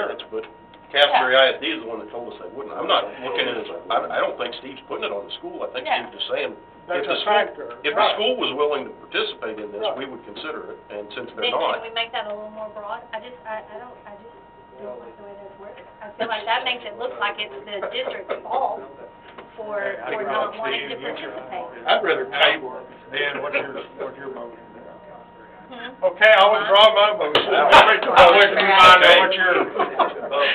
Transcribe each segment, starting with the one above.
parents, but Castleberry ISD is the one that told us they wouldn't. I'm not looking at it as, I don't think Steve's putting it on the school. I think Steve's just saying, That's a factor. if the school was willing to participate in this, we would consider it, and since they're Then not. can we make that a little more broad? I just don't like the way that's worded. I feel like that makes it look like it's the district's fault for not wanting to participate. I'd rather table it. Dan, what's your motion? Okay, I'll withdraw my motion. I'd like to find out what your,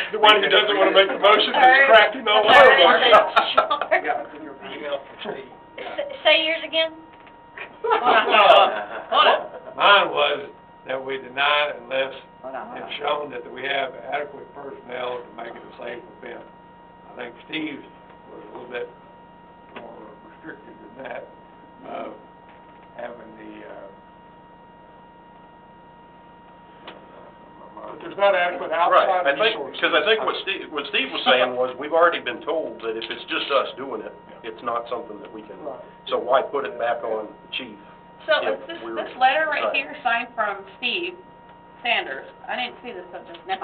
The one who doesn't want to make the motion is cracking all over Say yours again? Hold on. Mine was that we deny it unless it's shown that we have adequate personnel to make it a safe event. I think Steve's was a little bit more restricted than that, of having the, But there's not adequate Right, outside I think, resources. because I think what Steve was saying was, we've already been told that if it's just us doing it, it's not something that we can, Right. so why put it back on the chief? So Yeah, it's this we're letter right deciding. here signed from Steve Sanders. I didn't see this up just now.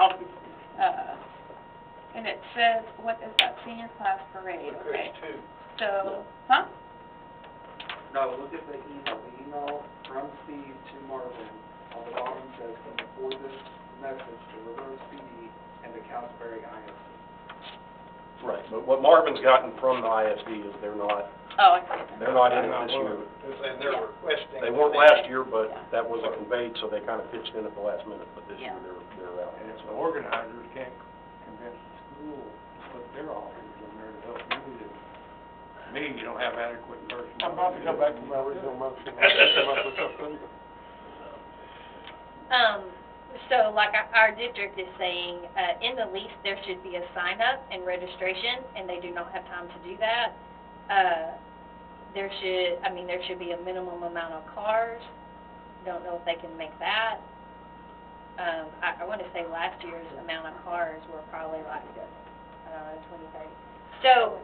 And it says, what is that, senior class parade, okay. So, huh? No, look at the email from Steve to Marvin. On the bottom says, can you forward this message to River PD and to Castleberry ISD? Right, but what Marvin's gotten from the ISD is they're not Oh, I see. in it this year. and they're requesting. They weren't last year, but that wasn't conveyed, so they kind of pitched in at the last minute, but this year Yeah. they're out. And if the organizers can't convince the school to put their officers in there to help you, then, to me, you don't have adequate personnel. I'm about to come back to my original motion. I'll come up with something. So like our district is saying, in the lease, there should be a sign up and registration, and they do not have time to do that. There should be a minimum amount of cars. Don't know if they can make that. I want to say last year's amount of cars were probably like, I don't know, 20, 30. So,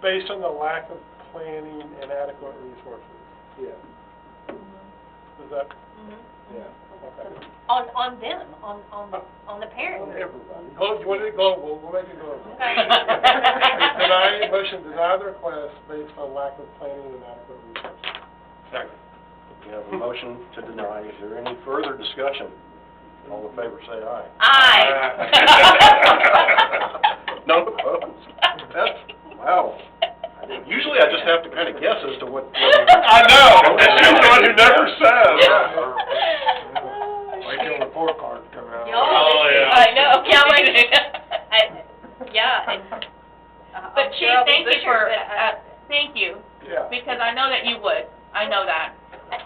Based on the lack of planning and adequate resources. Yeah. Is that, Yeah. okay. on them, on the parents. On everybody. You want it global, we'll make it global. Okay. Motion to deny the request based on lack of planning and adequate resources. Second. We have a motion to deny. Is there any further discussion? All in favor, say aye. Aye. None opposed? That's, wow. Usually I just have to kind of guess as to what. I know, and she's the one who never says. Wait till the report cards come out. I know, can't wait. Yeah, But Chief, thank you for, thank you, Yeah. because I know that you would. I know that.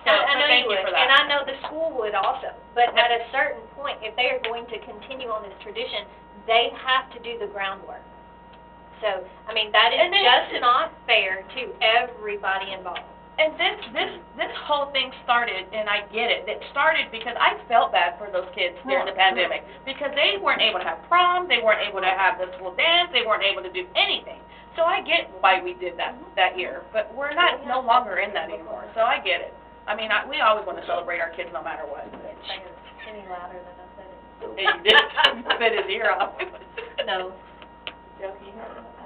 So, I know thank you you would, for that. and I know the school would also, but at a certain point, if they are going to continue on this tradition, they have to do the groundwork. So, I mean, that is And then- just not fair to everybody involved. And this whole thing started, and I get it, it started because I felt bad for those kids during the pandemic, because they weren't able to have prom, they weren't able to have the school dance, they weren't able to do anything. So I get why we did that year, but we're not, no longer in that anymore, so I get it. I mean, we always want to celebrate our kids no matter what. Any louder than I said it. And you did spit his ear off. No. Joking.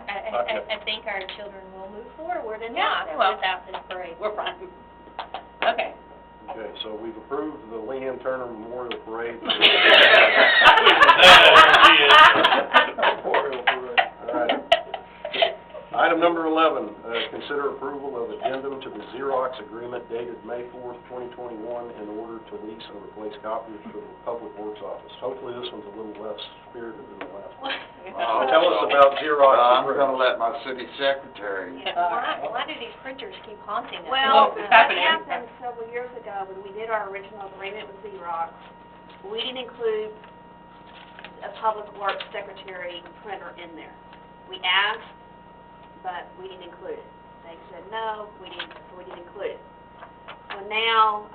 I think our children will move forward and Yeah, not they will. without this parade. We're fine. Okay. Okay, so we've approved the Leanne Turner Memorial Parade. Memorial parade. All right. Item number 11, consider approval of addendum to the Xerox agreement dated May 4th, 2021, in order to lease and replace copiers for the Public Works Office. Hopefully this one's a little less spirited than the last one. Tell us about Xerox. I'm gonna let my city secretary. Why do these printers keep haunting us? Well, Well, it's what happening. happened several years ago when we did our original agreement with Xerox, we didn't include a public works secretary printer in there. We asked, but we didn't include it. They said, no, we didn't include it. So now,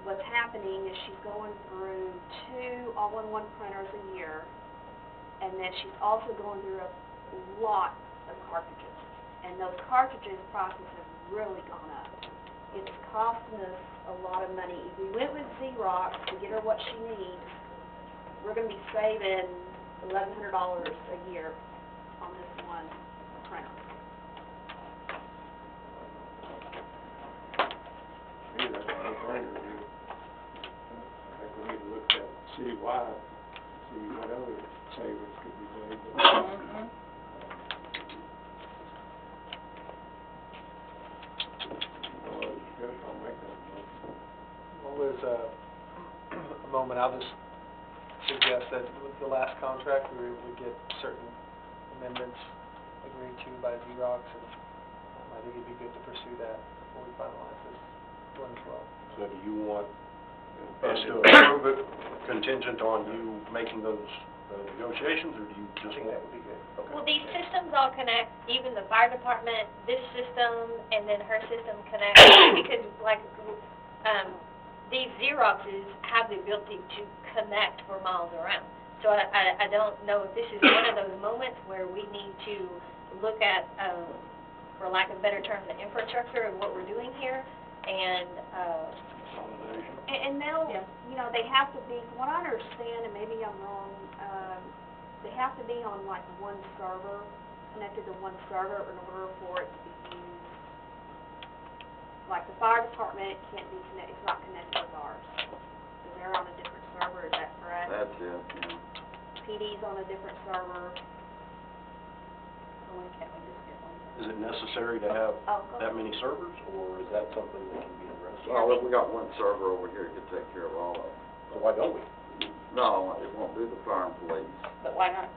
what's happening is she's going through 2 all-in-one printers a year, and then she's also going through a lot of cartridges. And those cartridges prices have really gone up. It's costing us a lot of money. If we went with Xerox to get her what she needs, we're gonna be saving $1,100 a year on this one printer. Yeah, that's a no-brainer. I think we need to look at citywide, see what other savings could be made. Mhm. No other discussion, I'll make that motion. What was, a moment, I'll just suggest that with the last contract, we were able to get certain amendments agreed to by Xerox, and I think it'd be good to pursue that before we finalize this one as well. So do you want us to approve it contingent on you making those negotiations, or do you I just think want? that would be good. Okay. Well, these systems all connect, even the fire department, this system, and then her system connects, because like, these Xeroxes have the ability to connect for miles around. So I don't know if this is one of those moments where we need to look at, for lack of a better term, the infrastructure of what we're doing here, and, Consolidation. And they'll, Yeah. you know, they have to be, from what I understand, and maybe I'm wrong, they have to be on like one server, connected to one server in order for it to be used. Like the fire department can't be connected, it's not connected with ours. So they're on a different server, is that correct? That's it, yeah. PD's on a different server. So why can't we just get one? Is it necessary to have Oh, go that ahead. many servers, or is that something that can be addressed? Well, we got one server over here that could take care of all of them. So why don't we? No, it won't do the fire and police. But why not?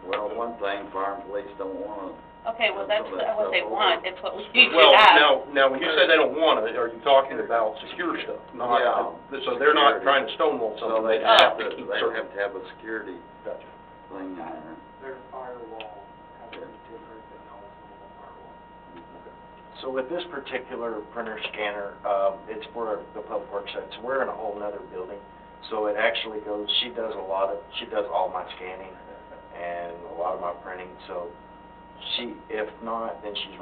Well, one thing, fire and police don't wanna, Okay, well, that's what they want, it's what we usually Well, have. now, when you say they don't want it, are you talking about secure stuff? Not, Yeah. so they're not Security. trying to stonewall so something, they they have have to, to keep they certain. have to have a security Gotcha. thing in there. Their firewall has to be different than y'all's normal firewall. So with this particular printer scanner, it's for the public works site, so we're in a whole nother building. So it actually goes, she does all my scanning and a lot of my printing, so if not, then she's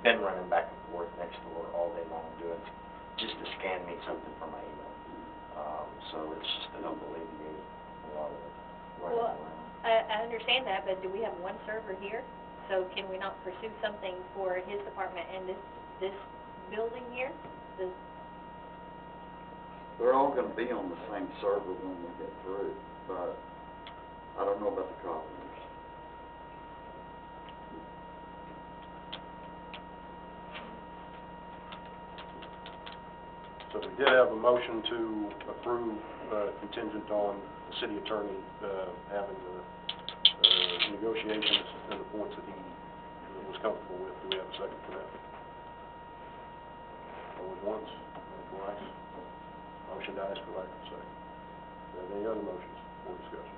been running back and forth next door all day long doing, just to scan me something for my email. So it's just to help alleviate a lot of it running Well, around. I understand that, but do we have one server here? So can we not pursue something for his department and this building here? They're all gonna be on the same server when we get through, but I don't know about the copiers. So we did have a motion to approve contingent on the city attorney having the negotiations and the points that he was comfortable with. Do we have a second for that? Going once, going twice. Motion dies for lack of a second. Do you have any other motions for discussion?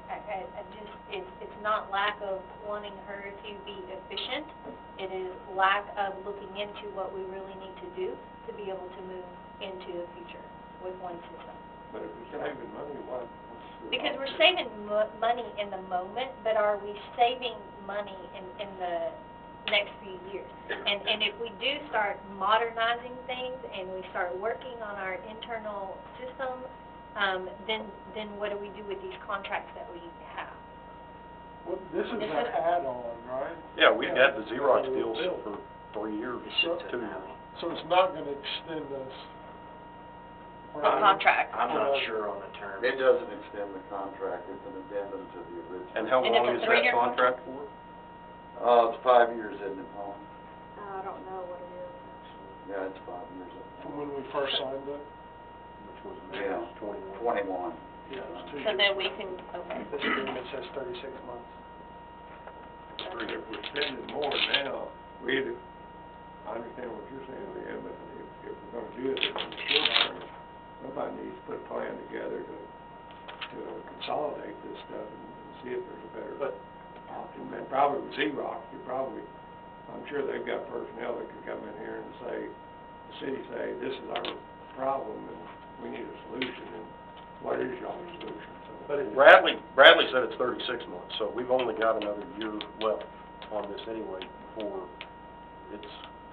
I just, it's not lack of wanting her to be efficient. It is lack of looking into what we really need to do to be able to move into the future with one system. But if we're saving money, what's the... Because we're saving money in the moment, but are we saving money in the next few years? And if we do start modernizing things and we start working on our internal system, then what do we do with these contracts that we have? Well, this is This an is- add-on, right? Yeah, we've had the Xerox deals for 3 years, So- 2 years. So it's not gonna extend us. The contract. I'm not sure on the terms. It doesn't extend the contract, it's an addendum to the original. And how And long it's a is that 3-year contract for? It's 5 years, isn't it, Paul? I don't know what it is, actually. Yeah, it's 5 years. From when we first signed it? Which was Yeah. 21. 21. Yeah, it was 2 So years. then we can, okay. This agreement says 36 months. If we're spending more now, I understand what you're saying, Leanne, but if we're gonna do it in the short term, somebody needs to put a plan together to consolidate this stuff and see if there's a better option. And probably with Xerox, I'm sure they've got personnel that could come in here and say, the city say, this is our problem and we need a solution, and what is y'all's solution? But it- Bradley said it's 36 months, so we've only got another year left on this anyway before it's